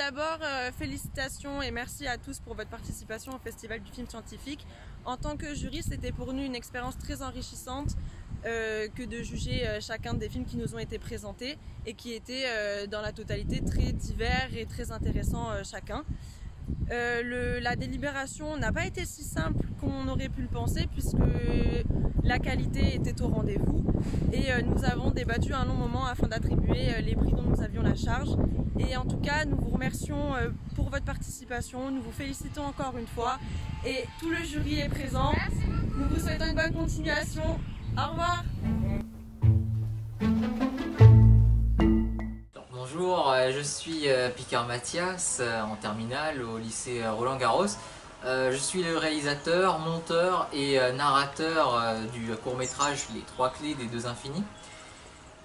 d'abord, félicitations et merci à tous pour votre participation au Festival du film scientifique. En tant que jury, c'était pour nous une expérience très enrichissante que de juger chacun des films qui nous ont été présentés et qui étaient dans la totalité très divers et très intéressants chacun. La délibération n'a pas été si simple qu'on aurait pu le penser puisque la qualité était au rendez-vous et nous avons débattu un long moment afin d'attribuer les prix dont nous avions la charge. Et en tout cas, nous vous remercions pour votre participation, nous vous félicitons encore une fois et tout le jury est présent. Nous vous souhaitons une bonne continuation. Au revoir. Bonjour, je suis Picard Mathias en terminale au lycée Roland-Garros. Je suis le réalisateur, monteur et narrateur du court-métrage Les Trois Clés des Deux Infinis.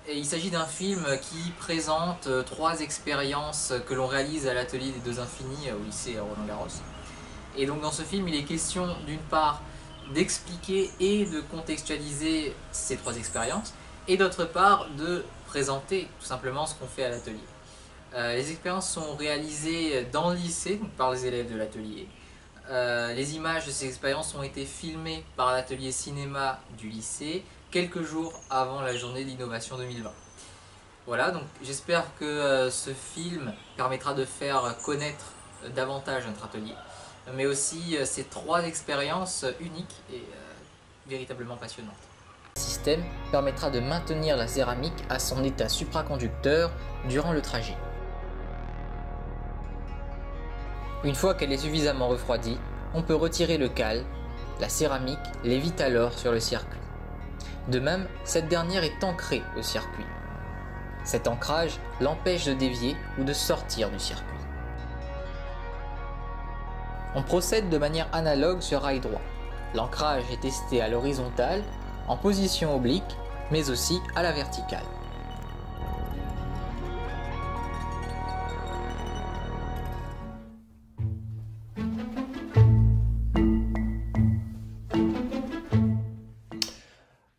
Et il s'agit d'un film qui présente 3 expériences que l'on réalise à l'atelier des Deux Infinis au lycée Roland-Garros. Et donc dans ce film, il est question d'une part d'expliquer et de contextualiser ces 3 expériences et d'autre part de présenter tout simplement ce qu'on fait à l'atelier. Les expériences sont réalisées dans le lycée, donc par les élèves de l'atelier. Les images de ces expériences ont été filmées par l'atelier cinéma du lycée quelques jours avant la journée de l'innovation 2020. Voilà, donc j'espère que ce film permettra de faire connaître davantage notre atelier, mais aussi ces 3 expériences uniques et véritablement passionnantes. Ce système permettra de maintenir la céramique à son état supraconducteur durant le trajet. Une fois qu'elle est suffisamment refroidie, on peut retirer le cal. La céramique lévite alors sur le circuit. De même, cette dernière est ancrée au circuit. Cet ancrage l'empêche de dévier ou de sortir du circuit. On procède de manière analogue sur rail droit. L'ancrage est testé à l'horizontale, en position oblique, mais aussi à la verticale.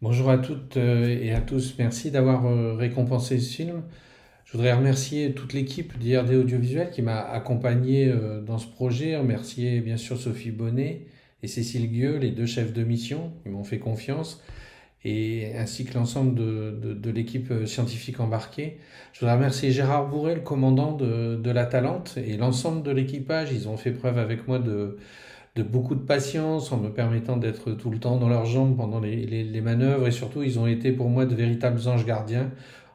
Bonjour à toutes et à tous, merci d'avoir récompensé ce film. Je voudrais remercier toute l'équipe d'IRD Audiovisuel qui m'a accompagné dans ce projet, remercier bien sûr Sophie Bonnet et Cécile Gueux, les 2 chefs de mission, qui m'ont fait confiance, et ainsi que l'ensemble de l'équipe scientifique embarquée. Je voudrais remercier Gérard Bourret, le commandant de la Talente, et l'ensemble de l'équipage. Ils ont fait preuve avec moi de beaucoup de patience en me permettant d'être tout le temps dans leurs jambes pendant les manœuvres, et surtout ils ont été pour moi de véritables anges gardiens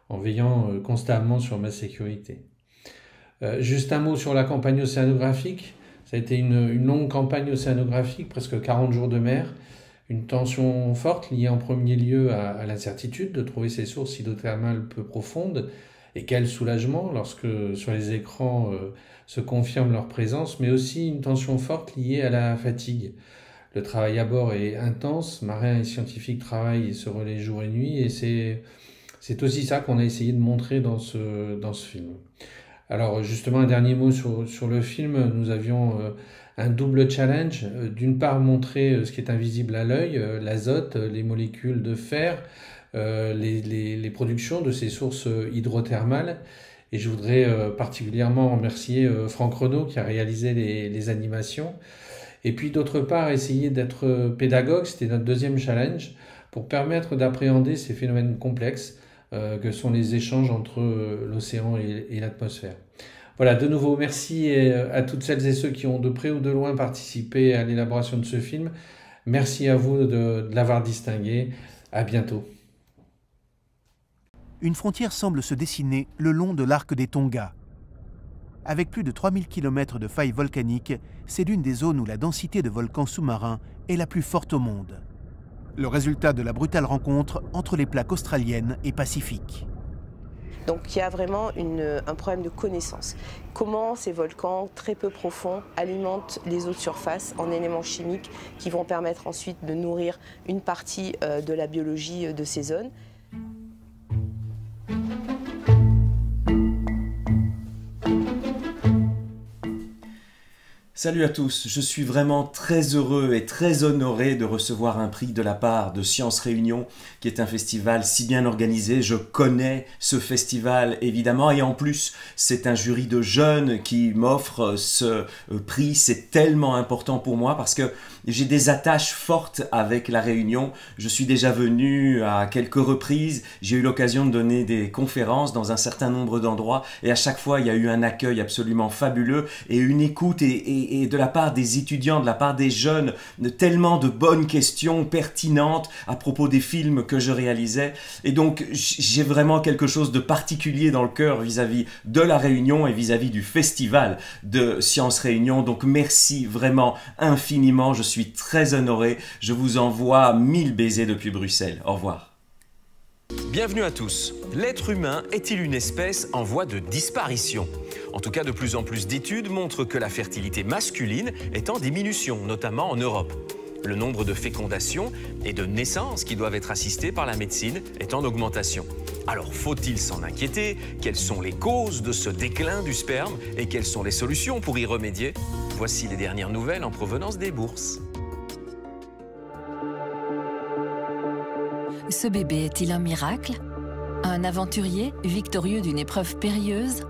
en veillant constamment sur ma sécurité. Juste un mot sur la campagne océanographique. Ça a été une longue campagne océanographique, presque 40 jours de mer, une tension forte liée en premier lieu à l'incertitude de trouver ces sources hydrothermales peu profondes, et quel soulagement lorsque sur les écrans se confirme leur présence, mais aussi une tension forte liée à la fatigue. Le travail à bord est intense, marins et scientifiques travaillent et se relaient jour et nuit, et c'est aussi ça qu'on a essayé de montrer dans ce film. Alors justement, un dernier mot sur le film. Nous avions un double challenge. D'une part, montrer ce qui est invisible à l'œil, l'azote, les molécules de fer, les productions de ces sources hydrothermales. Et je voudrais particulièrement remercier Franck Renaud qui a réalisé les animations. Et puis d'autre part, essayer d'être pédagogue, c'était notre deuxième challenge, pour permettre d'appréhender ces phénomènes complexes que sont les échanges entre l'océan et l'atmosphère. Voilà, de nouveau, merci à toutes celles et ceux qui ont de près ou de loin participé à l'élaboration de ce film. Merci à vous de l'avoir distingué. À bientôt. Une frontière semble se dessiner le long de l'arc des Tonga. Avec plus de 3000 km de failles volcaniques, c'est l'une des zones où la densité de volcans sous-marins est la plus forte au monde. Le résultat de la brutale rencontre entre les plaques australiennes et pacifiques. Donc il y a vraiment un problème de connaissance. Comment ces volcans très peu profonds alimentent les eaux de surface en éléments chimiques qui vont permettre ensuite de nourrir une partie de la biologie de ces zones. Salut à tous, je suis vraiment très heureux et très honoré de recevoir un prix de la part de Science Réunion, qui est un festival si bien organisé. Je connais ce festival évidemment et en plus c'est un jury de jeunes qui m'offre ce prix. C'est tellement important pour moi parce que j'ai des attaches fortes avec la Réunion. Je suis déjà venu à quelques reprises, j'ai eu l'occasion de donner des conférences dans un certain nombre d'endroits et à chaque fois il y a eu un accueil absolument fabuleux et une écoute et de la part des étudiants, de la part des jeunes, tellement de bonnes questions pertinentes à propos des films que je réalisais. Et donc, j'ai vraiment quelque chose de particulier dans le cœur vis-à-vis de la Réunion et vis-à-vis du festival de Science Réunion. Donc, merci vraiment infiniment. Je suis très honoré. Je vous envoie 1000 baisers depuis Bruxelles. Au revoir. Bienvenue à tous. L'être humain est-il une espèce en voie de disparition? En tout cas, de plus en plus d'études montrent que la fertilité masculine est en diminution, notamment en Europe. Le nombre de fécondations et de naissances qui doivent être assistées par la médecine est en augmentation. Alors, faut-il s'en inquiéter? Quelles sont les causes de ce déclin du sperme et quelles sont les solutions pour y remédier? Voici les dernières nouvelles en provenance des bourses. Ce bébé est-il un miracle? Un aventurier victorieux d'une épreuve périlleuse?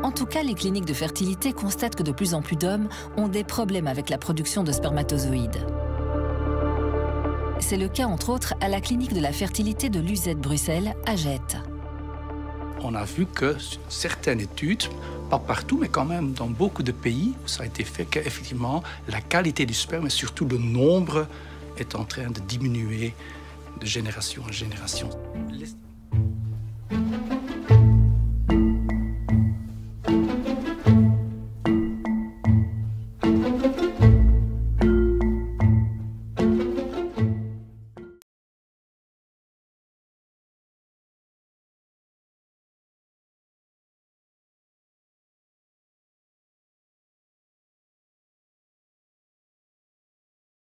En tout cas, les cliniques de fertilité constatent que de plus en plus d'hommes ont des problèmes avec la production de spermatozoïdes. C'est le cas, entre autres, à la clinique de la fertilité de l'UZ Bruxelles, à Jette. On a vu que certaines études, pas partout, mais quand même dans beaucoup de pays, où ça a été fait, qu'effectivement, la qualité du sperme et surtout le nombre est en train de diminuer de génération en génération.